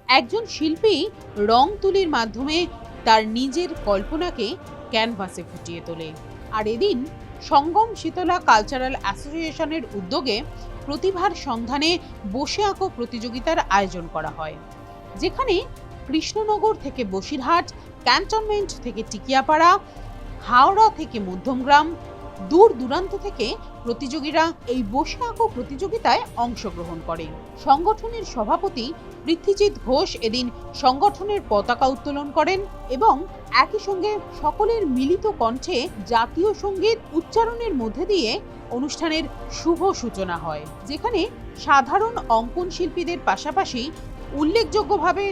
একজন শিল্পী রং তুলির মাধ্যমে তার নিজের কল্পনাকে ক্যানভাসে ফুটিয়ে তোলে। আর এদিন সঙ্গম শীতলা কালচারাল অ্যাসোসিয়েশনের উদ্যোগে প্রতিভার সন্ধানে বসে আঁকো প্রতিযোগিতার আয়োজন করা হয়, যেখানে কৃষ্ণনগর থেকে বসিরহাট, ক্যান্টনমেন্ট থেকে টিকিয়াপাড়া, হাওড়া থেকে মধ্যমগ্রাম, দূর দূরান্ত থেকে প্রতিযোগীরা এই বসে আঁকো প্রতিযোগিতায় অংশগ্রহণ করে। সংগঠনের সভাপতি পৃথ্বীজিৎ ঘোষ এদিন সংগঠনের পতাকা উত্তোলন করেন এবং একই সঙ্গে সকলের মিলিত কণ্ঠে জাতীয় সঙ্গীত উচ্চারণের মধ্যে দিয়ে অনুষ্ঠানের শুভ সূচনা হয়, যেখানে সাধারণ অঙ্কন শিল্পীদের পাশাপাশি উল্লেখযোগ্যভাবে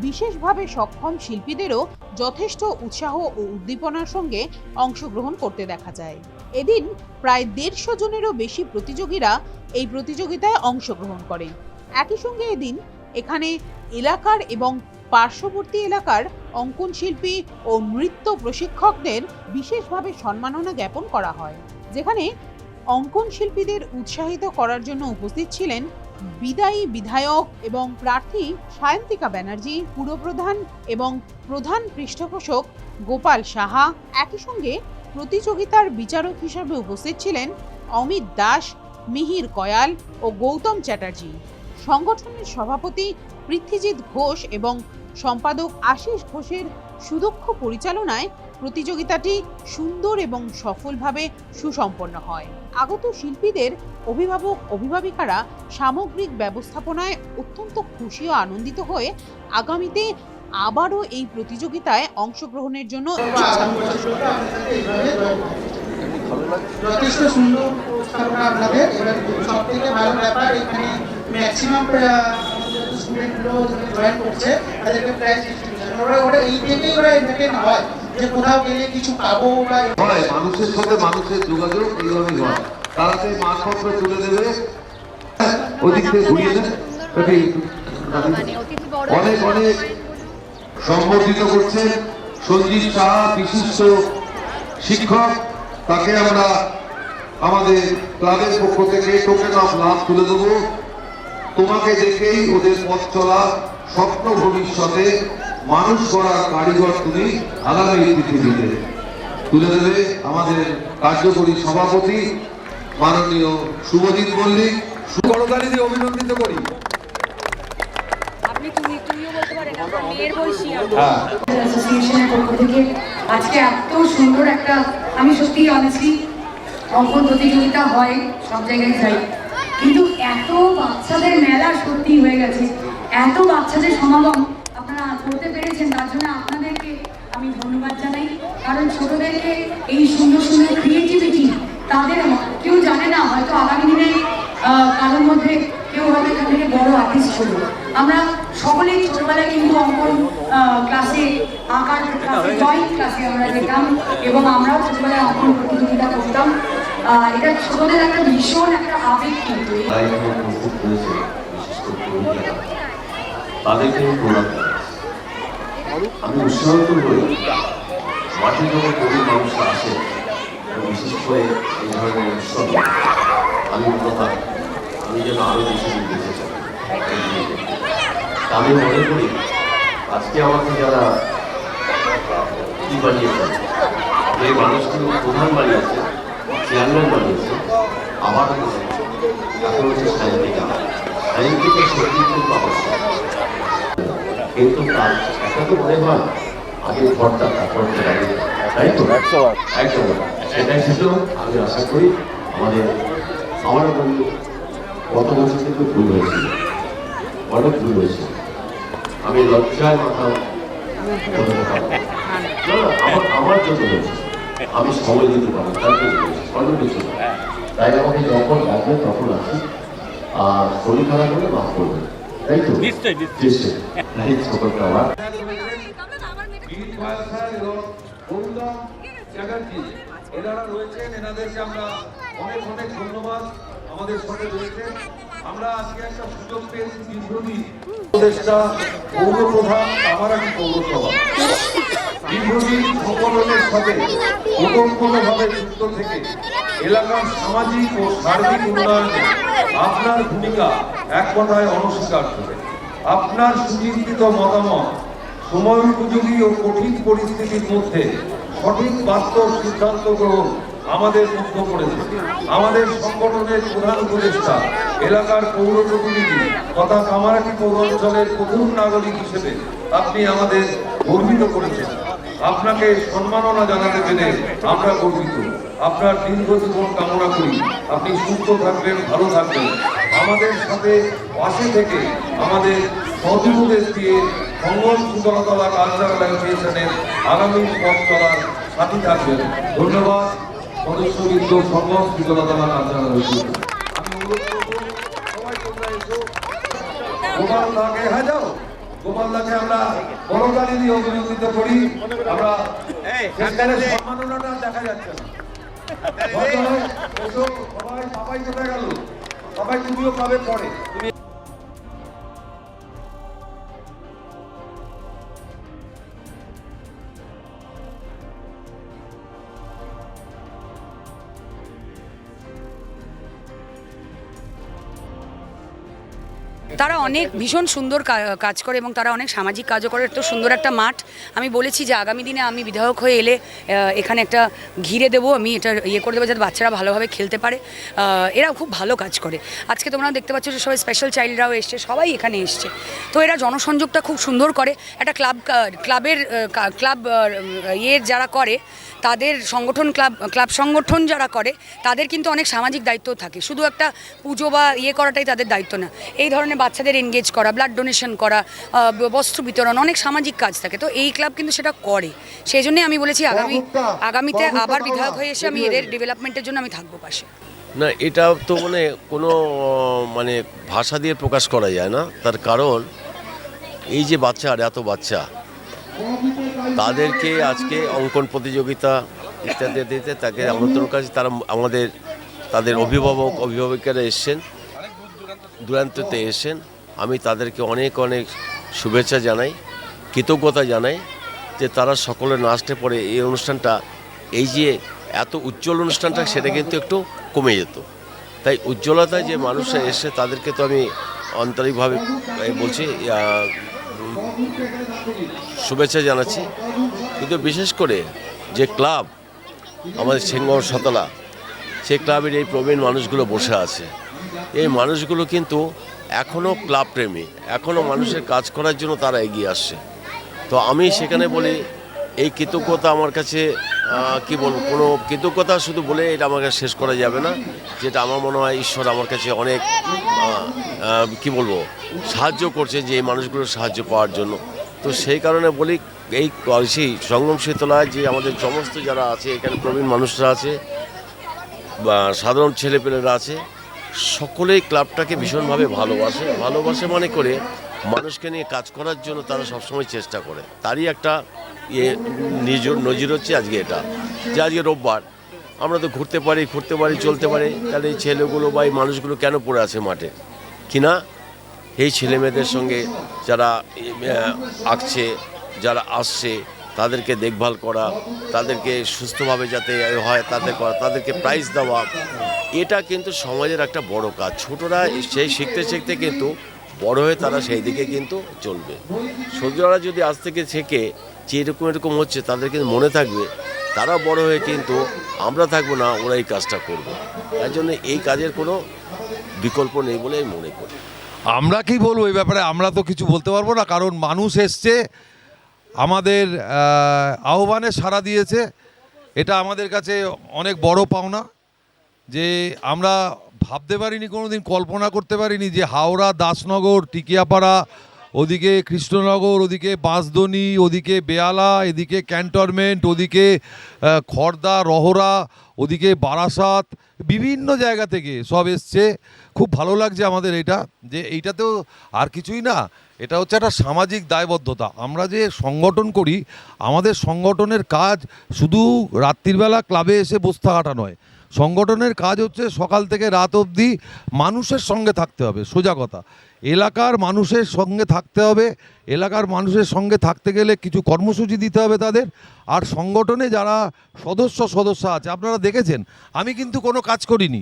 বিশেষভাবে সক্ষম শিল্পীদেরও যথেষ্ট উৎসাহ ও উদ্দীপনার সঙ্গে অংশগ্রহণ করতে দেখা যায়। এদিন প্রায় 150 জনেরও বেশি প্রতিযোগীরা এই প্রতিযোগিতায় অংশগ্রহণ করে। একই সঙ্গে এদিন এখানে এলাকার এবং পার্শ্ববর্তী এলাকার অঙ্কন শিল্পী ও নৃত্য প্রশিক্ষকদের বিশেষভাবে সম্মাননা জ্ঞাপন করা হয়, যেখানে অঙ্কন শিল্পীদের উৎসাহিত করার জন্য উপস্থিত ছিলেন বিদায়ী বিধায়ক এবং প্রার্থী সায়ন্তিকা ব্যানার্জি, পুরপ্রধান এবং প্রধান পৃষ্ঠপোষক গোপাল সাহা। একই সঙ্গে প্রতিযোগিতার বিচারক হিসাবে উপস্থিত ছিলেন অমিত দাস, মিহির কয়াল ও গৌতম চ্যাটার্জি। সংগঠনের সভাপতি পৃথ্বীজিৎ ঘোষ এবং সম্পাদক আশিস ঘোষের সুদক্ষ পরিচালনায় প্রতিযোগিতাটি সুন্দর এবং সফলভাবে সুসম্পন্ন হয়। আগত শিল্পীদের অভিভাবক অভিভাবিকারা সামগ্রিক ব্যবস্থাপনায় অত্যন্ত খুশি ও আনন্দিত হয়ে আগামীতে আবারও এই প্রতিযোগিতায় অংশগ্রহণের জন্য যথেষ্ট সুন্দর উপস্থাপনা আপনাদের। এবার সব থেকে ভালো ব্যাপার এখানে ম্যাক্সিমাম স্টুডেন্টগুলো জয়েন করছে, তাদেরকে প্রাইজ ডিস্ট্রিবিউশন ওরা এই থেকেই ওরা এন্টারটেন হয় যে কোথাও গেলে কিছু পাবো বা মানুষের সাথে মানুষের যোগাযোগ এইভাবেই হয়। তারা সেই মানপত্র তুলে দেবে, ওদিক থেকে ঘুরিয়ে দেন, অনেক অনেক সম্বর্ধিত করছেন সঞ্জিত শাহ, বিশিষ্ট শিক্ষক। তাকে আমরা আমাদের ক্লাবের পক্ষ থেকে টোকেন অফ লাভ তুলে দেবো। তোমাকে দেখেই ওদের পথ চলা, স্বপ্ন ভবিষ্যতে মানুষ করার কারিগর তুমি আগামী পৃথিবীতে তুলে দেবে আমাদের কার্যকরী সভাপতি মাননীয় শুভজিৎ মল্লিক। করতালি দিয়ে অভিনন্দিত করি। অ্যাসোসিয়েশনের পক্ষ থেকে আজকে এত সুন্দর একটা, আমি সত্যি অনেস্টলি অঙ্কন প্রতিযোগিতা হয় সব জায়গায় যাই, কিন্তু এত বাচ্চাদের মেলা সত্যি হয়ে গেছে, এত বাচ্চাদের সমাগম আপনারা করতে পেরেছেন, তার জন্য আপনাদেরকে আমি ধন্যবাদ জানাই। কারণ ছোটদেরকে এই সুন্দর সুন্দর ক্রিয়েটিভিটি তাদের কেউ জানে না, হয়তো আগামী দিনে কারোর মধ্যে কেউ হয়তো এখান থেকে বড় আর্টিস্ট হলো। আমরা সকলেই ছোটবেলায় কিন্তু অঙ্কন ক্লাসে, আঁকার ক্লাসে, ড্রয়িং ক্লাসে আমরা যেতাম এবং আমরাও ছোটবেলায় অঙ্কন প্রতিযোগিতা করতাম। এটা ছোটদের একটা ভীষণ একটা আবেগ, কিন্তু আমি উৎসাহিত হই মাঠে যখন গরিব মানুষরা আসে, বিশেষ করে এই ধরনের উৎসব আমি যেন আরো বেশি দিতে চাই। আমি মনে করি আজকে আমাকে যারা কি বানিয়েছে, যে মানুষগুলো প্রধান বানিয়েছে, চেয়ারম্যান বানিয়েছে, আবার এখন হচ্ছে সাহিত্যিকা সত্যি খুব আবশ্যক। কিন্তু তার একটা তো মনে হয় আগে ঘরটা তারপর তাই তো একদম সেটাই ছিল। আমি আশা করি আমার বন্ধু গত বছর কিন্তু ভুল হয়েছিল, অনেক ভুল হয়েছিল। আমি লজ্জায় মাথা আমার জন্য হয়েছে, আমি সময় দিতে পারি তার জন্য অন্য কিছু। তাই আমাকে যখন লাগবে তখন আসি, আর শরীর খারাপ হলে মাফ করবে, তাই তো নিশ্চয়ই সকলকে আমার এনারা রয়েছেন, এনাদেরকে আমরা অনেক অনেক ধন্যবাদ। আমাদের সাথে রয়েছেন, আমরা আজকে একটা সুযোগ পেয়েছি দীর্ঘদিন উপদেষ্টা পৌরপ্রধান কামারানি পৌরসভা দীর্ঘদিন সকলের সাথে ওতপ্রোতভাবে যুক্ত থেকে এলাকার সামাজিক ও সার্বিক উন্নয়নে আপনার ভূমিকা এক কথায় অনস্বীকার্য। আপনার সুচিন্তিত মতামত সময় উপযোগী ও কঠিন পরিস্থিতির মধ্যে সঠিক বাস্তব সিদ্ধান্ত গ্রহণ আমাদের মুগ্ধ করেছে। আমাদের সংগঠনের প্রধান উপদেষ্টা, এলাকার পৌর প্রতিনিধি তথা কামারহাটি পৌরাঞ্চলের প্রথম নাগরিক হিসেবে আপনি আমাদের গর্বিত করেছেন। আপনাকে সম্মাননা জানাতে পেরে আমরা গর্বিত। আপনার দীর্ঘ জীবন কামনা করি। আপনি সুস্থ থাকবেন, ভালো থাকবেন, আমাদের সাথে পাশে থেকে আমাদের সহযোগিতা দিয়ে সঙ্গম শীতলতলা কালচারাল অ্যাসোসিয়েশনের আগামী পথ চলার সাথী থাকবেন। ধন্যবাদ সদস্যবৃন্দ, সঙ্গম শীতলতলা কালচারাল অ্যাসোসিয়েশন। আমি অনুরোধ করবো সবাই তোমরা এসো। গোপালদাকে যাও, গোপালদাকে আমরা বড়গাড়ি দিয়ে অভিনন্দিত করি। আমরা সেখানে সম্মাননাটা দেখা যাচ্ছে না। সবাই কোথায় গেল? সবাই তুমিও পাবে পরে। তারা অনেক ভীষণ সুন্দর কাজ করে এবং তারা অনেক সামাজিক কাজও করে। তো সুন্দর একটা মাঠ, আমি বলেছি যে আগামী দিনে আমি বিধায়ক হয়ে এলে এখানে একটা ঘিরে দেবো, আমি এটা করে দেবো যাতে বাচ্চারা ভালোভাবে খেলতে পারে। এরা খুব ভালো কাজ করে। আজকে তোমরা দেখতে পাচ্ছ যে সবাই স্পেশাল চাইল্ডরাও এসছে, সবাই এখানে এসছে। তো এরা জনসংযোগটা খুব সুন্দর করে। একটা ক্লাব যারা করে তাদের সংগঠন, ক্লাব সংগঠন যারা করে তাদের কিন্তু অনেক সামাজিক দায়িত্ব থাকে। শুধু একটা পুজো বা করাটাই তাদের দায়িত্ব না। এই ধরনের বাচ্চাদের এনগেজ করা, ব্লাড ডোনেশন করা, বস্ত্র বিতরণ, অনেক সামাজিক কাজ থাকে। তো এই ক্লাব কিন্তু সেটা করে। সেই জন্যই আমি বলেছি আগামীতে আবার বিধায়ক হয়ে এসে আমি এদের ডেভেলপমেন্টের জন্য আমি থাকবো পাশে। না, এটা তো কোনো ভাষা দিয়ে প্রকাশ করা যায় না। তার কারণ এই যে এত বাচ্চা তাদেরকে আজকে অঙ্কন প্রতিযোগিতা ইত্যাদিতে তাকে আমন্ত্রণ করেছে। তারা তাদের অভিভাবকেরা এসছেন, দূরান্ততে এসেছেন। আমি তাদেরকে অনেক শুভেচ্ছা জানাই, কৃতজ্ঞতা জানাই যে তারা সকলের নাচতে পরে এই অনুষ্ঠানটা, এই যে এত উজ্জ্বল অনুষ্ঠানটা, সেটা কিন্তু একটু কমে যেত। তাই উজ্জ্বলতায় যে মানুষরা এসে তাদেরকে তো আমি আন্তরিকভাবে বলছি, শুভেচ্ছা জানাচ্ছি। কিন্তু বিশেষ করে যে ক্লাব আমাদের সেঙ্গম শতলা, সেই ক্লাবের এই প্রবীণ মানুষগুলো বসে আছে। এই মানুষগুলো কিন্তু এখনও ক্লাব প্রেমী, এখনও মানুষের কাজ করার জন্য তারা এগিয়ে আসছে। তো আমি সেখানে বলি, এই কৃতজ্ঞতা আমার কাছে কি বলবো, কোনো কৃতজ্ঞতা শুধু বলে এটা আমার কাছে শেষ করা যাবে না। যেটা আমার মনে হয় ঈশ্বর আমার কাছে অনেক কি বলবো সাহায্য করছে যে এই মানুষগুলোর সাহায্য পাওয়ার জন্য। তো সেই কারণে বলি, এই সঙ্গম শীতলায় যে আমাদের সমস্ত যারা আছে এখানে প্রবীণ মানুষরা আছে বা সাধারণ ছেলেপেলেরা আছে, সকলেই ক্লাবটাকে ভীষণভাবে ভালোবাসে মনে করে মানুষকে নিয়ে কাজ করার জন্য তারা সবসময় চেষ্টা করে। তারই একটা নজির হচ্ছে আজকে এটা, যে আজকে রোববার আমরা তো ঘুরতে পারি চলতে পারি। তাহলে এই ছেলেগুলো বা এই মানুষগুলো কেন পড়ে আছে মাঠে কিনা? এই ছেলেমেয়েদের সঙ্গে যারা আঁকছে, যারা আসছে, তাদেরকে দেখভাল করা, তাদেরকে সুস্থভাবে যাতে হয় তাদেরকে প্রাইজ দেওয়া, এটা কিন্তু সমাজের একটা বড় কাজ। ছোটরা সেই শিখতে কিন্তু বড় হয়ে তারা সেই দিকে কিন্তু চলবে। ছোটরা যদি আজ থেকে শেখে যে এরকম হচ্ছে, তাদের কিন্তু মনে থাকবে, তারা বড় হয়ে কিন্তু আমরা থাকবো না, ওরা এই কাজটা করবে। তাই জন্য এই কাজের কোনো বিকল্প নেই বলে আমি মনে করি। আমরা কি বলবো এই ব্যাপারে? আমরা তো কিছু বলতে পারবো না, কারণ মানুষ এসছে, আমাদের আহ্বানে সাড়া দিয়েছে। এটা আমাদের কাছে অনেক বড় পাওনা, যে আমরা ভাবতে পারিনি, কোনোদিন কল্পনা করতে পারিনি যে হাওড়া, দাসনগর, টিকিয়াপাড়া, ওদিকে কৃষ্ণনগর, ওদিকে বাঁশদনি, ওদিকে বেয়ালা, এদিকে ক্যান্টনমেন্ট, ওদিকে খড়দা, রহরা, ওদিকে বারাসাত, বিভিন্ন জায়গা থেকে সব এসছে। খুব ভালো লাগছে আমাদের এটা, যে এইটাতেও আর কিছুই না, এটা হচ্ছে একটা সামাজিক দায়বদ্ধতা। আমরা যে সংগঠন করি, আমাদের সংগঠনের কাজ শুধু রাত্রিবেলা ক্লাবে এসে বসে থাকাটা নয়। সংগঠনের কাজ হচ্ছে সকাল থেকে রাত অবধি মানুষের সঙ্গে থাকতে হবে। সোজা কথা, এলাকার মানুষের সঙ্গে থাকতে হবে। এলাকার মানুষের সঙ্গে থাকতে গেলে কিছু কর্মসূচি দিতে হবে তাদের। আর সংগঠনে যারা সদস্য আছে, আপনারা দেখেছেন আমি কিন্তু কোনো কাজ করিনি,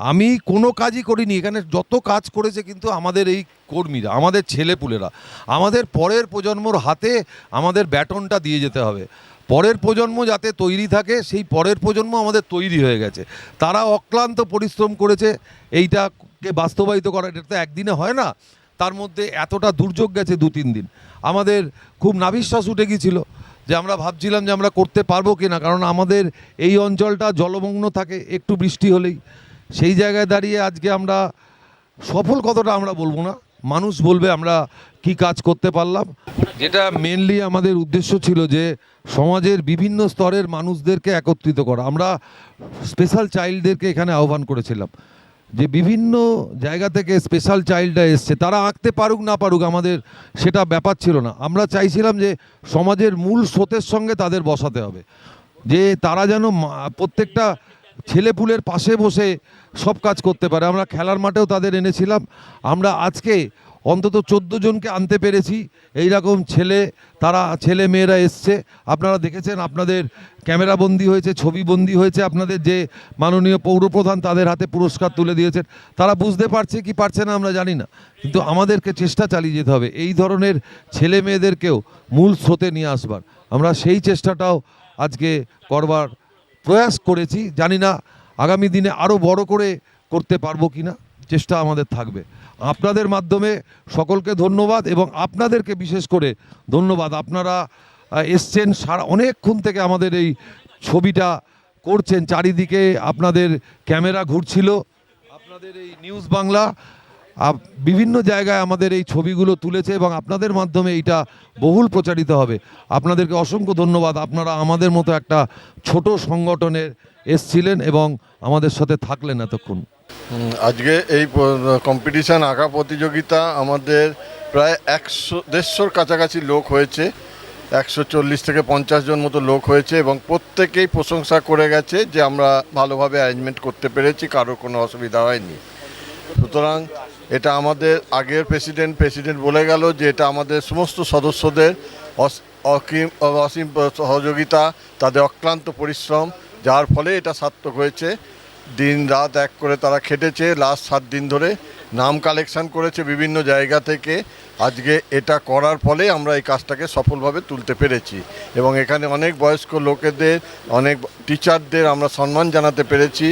আমি কোনো কাজই করিনি, এখানে যত কাজ করেছে কিন্তু আমাদের এই কর্মীরা, আমাদের ছেলেপুলেরা। আমাদের পরের প্রজন্মর হাতে আমাদের ব্যাটনটা দিয়ে যেতে হবে। পরের প্রজন্ম যাতে তৈরি থাকে, সেই পরের প্রজন্ম আমাদের তৈরি হয়ে গেছে। তারা অক্লান্ত পরিশ্রম করেছে এইটাকে বাস্তবায়িত করা। এটা তো একদিনে হয় না, তার মধ্যে এতটা দুর্যোগ গেছে 2-3 দিন। আমাদের খুব নাভিশ্বাস উঠে গিয়েছিল যে আমরা ভাবছিলাম যে আমরা করতে পারবো কি না, কারণ আমাদের এই অঞ্চলটা জলমগ্ন থাকে একটু বৃষ্টি হলেই। সেই জায়গায় দাঁড়িয়ে আজকে আমরা সফল, কতটা আমরা বলবো না, মানুষ বলবে আমরা কি কাজ করতে পারলাম। যেটা মেনলি আমাদের উদ্দেশ্য ছিল যে সমাজের বিভিন্ন স্তরের মানুষদেরকে একত্রিত করা। আমরা স্পেশাল চাইল্ডদেরকে এখানে আহ্বান করেছিলাম যে বিভিন্ন জায়গা থেকে স্পেশাল চাইল্ডরা এসছে, তারা আঁকতে পারুক না পারুক আমাদের সেটা ব্যাপার ছিল না। আমরা চাইছিলাম যে সমাজের মূল স্রোতের সঙ্গে তাদের বসাতে হবে, যে তারা যেন প্রত্যেকটা ছেলেপুলের পাশে বসে সব কাজ করতে পারে। আমরা খেলার মাঠেও তাদের এনেছিলাম। আমরা আজকে অন্তত 14 জনকে আনতে পেরেছি। এই রকম ছেলে মেয়েরা এসছে, আপনারা দেখেছেন, আপনাদের ক্যামেরাবন্দি হয়েছে, ছবিবন্দি হয়েছে। আপনাদের যে মাননীয় পৌরপ্রধান তাদের হাতে পুরস্কার তুলে দিয়েছেন। তারা বুঝতে পারছে কি পারছে না আমরা জানি না, কিন্তু আমাদেরকে চেষ্টা চালিয়ে যেতে হবে এই ধরনের ছেলে মেয়েদেরকেও মূল স্রোতে নিয়ে আসবার। আমরা সেই চেষ্টাটাও আজকে করবার প্রয়াস করেছি। জানি না আগামী দিনে আরও বড় করে করতে পারবো কি না, চেষ্টা আমাদের থাকবে। আপনাদের মাধ্যমে সকলকে ধন্যবাদ, এবং আপনাদেরকে বিশেষ করে ধন্যবাদ। আপনারা এসছেন, অনেকক্ষণ থেকে আমাদের এই ছবিটা করছেন, চারিদিকে আপনাদের ক্যামেরা ঘুরছিল, আপনাদের এই নিউজ বাংলা বিভিন্ন জায়গায় আমাদের এই ছবিগুলো তুলেছে, এবং আপনাদের মাধ্যমে এইটা বহুল প্রচারিত হবে। আপনাদেরকে অসংখ্য ধন্যবাদ। আপনারা আমাদের মতো একটা ছোট সংগঠনের এসছিলেন এবং আমাদের সাথে থাকলেন এতক্ষণ। আজকে এই কম্পিটিশান আঁকা প্রতিযোগিতা আমাদের প্রায় 150-150 কাছাকাছি লোক হয়েছে। 140 থেকে 50 জন মতো লোক হয়েছে, এবং প্রত্যেকেই প্রশংসা করে গেছে যে আমরা ভালোভাবে অ্যারেঞ্জমেন্ট করতে পেরেছি, কারোর কোনো অসুবিধা হয়নি। সুতরাং এটা আমাদের আগের প্রেসিডেন্ট বলে গেল যে এটা আমাদের সমস্ত সদস্যদের অসীম সহযোগিতা, তাদের অক্লান্ত পরিশ্রম, যার ফলে এটা সার্থক হয়েছে। দিন রাত এক করে তারা খেটেছে, লাস্ট 7 দিন ধরে নাম কালেকশন করেছে বিভিন্ন জায়গা থেকে। আজকে এটা করার ফলে আমরা এই কাজটাকে সফলভাবে তুলতে পেরেছি, এবং এখানে অনেক বয়স্ক লোকেদের, অনেক টিচারদের আমরা সম্মান জানাতে পেরেছি।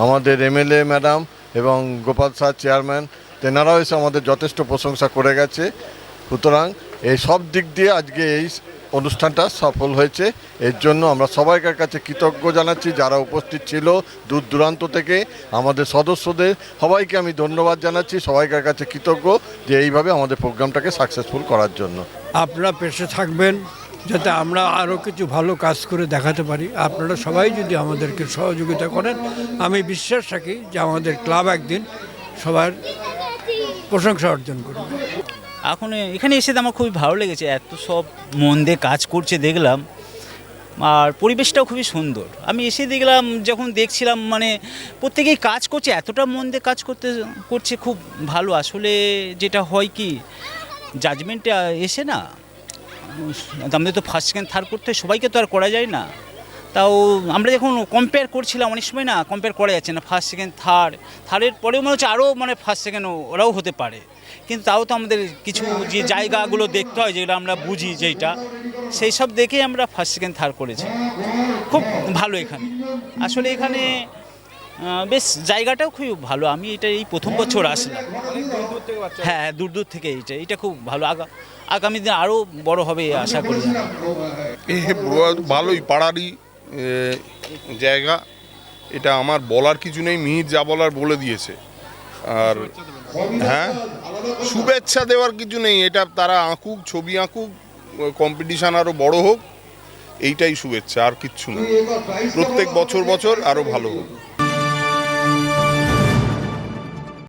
আমাদের এমএলএ ম্যাডাম এবং গোপাল স্যার চেয়ারম্যান, তেনারাও এসে আমাদের যথেষ্ট প্রশংসা করে গেছে। সুতরাং এই সব দিক দিয়ে আজকে এই অনুষ্ঠানটা সফল হয়েছে। এর জন্য আমরা সবাইকার কাছে কৃতজ্ঞ জানাচ্ছি, যারা উপস্থিত ছিল দূর দূরান্ত থেকে। আমাদের সদস্যদের সবাইকে আমি ধন্যবাদ জানাচ্ছি, সবাইকার কাছে কৃতজ্ঞ যে এইভাবে আমাদের প্রোগ্রামটাকে সাকসেসফুল করার জন্য। আপনারা পেশে থাকবেন যাতে আমরা আরও কিছু ভালো কাজ করে দেখাতে পারি। আপনারা সবাই যদি আমাদেরকে সহযোগিতা করেন, আমি বিশ্বাস রাখি যে আমাদের ক্লাব একদিন সবার প্রশংসা অর্জন করবে। এখন এখানে এসে তো আমার খুবই ভালো লেগেছে, এত সব মন দিয়ে কাজ করছে দেখলাম, আর পরিবেশটাও খুবই সুন্দর। আমি এসে দেখলাম, যখন দেখছিলাম মানে প্রত্যেকেই কাজ করছে, এতটা মন দিয়ে কাজ করছে, খুব ভালো। আসলে যেটা হয় কি, জাজমেন্টে এসে না, আমাদের তো ফার্স্ট সেকেন্ড থার্ড করতে হয়, সবাইকে তো আর করা যায় না। তাও আমরা যখন কম্পেয়ার করছিলাম, অনেক সময় না কম্পেয়ার করা যাচ্ছে না, ফার্স্ট সেকেন্ড থার্ডের পরেও মনে হচ্ছে আরও মানে ফার্স্ট সেকেন্ড ওরাও হতে পারে, কিন্তু তাও তো আমাদের কিছু যে জায়গাগুলো দেখতে হয়, যেগুলো আমরা বুঝি যেটা, সেই সব দেখেই আমরা ফার্স্ট সেকেন্ড থার্ড করেছি। খুব ভালো এখানে, আসলে এখানে বেশ জায়গাটাও খুব ভালো। আমি এটা এই প্রথম বছর আসলাম। হ্যাঁ, দূর দূর থেকে এইটা খুব ভালো। আগামী দিন আরও বড় হবে আশা করি। ভালোই, পাড়ারই জায়গা, এটা আমার বলার কিছু নেই, মিহির যা বলার বলে দিয়েছে। আর হ্যাঁ, শুভেচ্ছা দেওয়ার কিছু নেই, এটা তারা আঁকুক, ছবি আঁকুক, কম্পিটিশান আরও বড় হোক, এইটাই শুভেচ্ছা, আর কিচ্ছু না। প্রত্যেক বছর আরও ভালো হোক।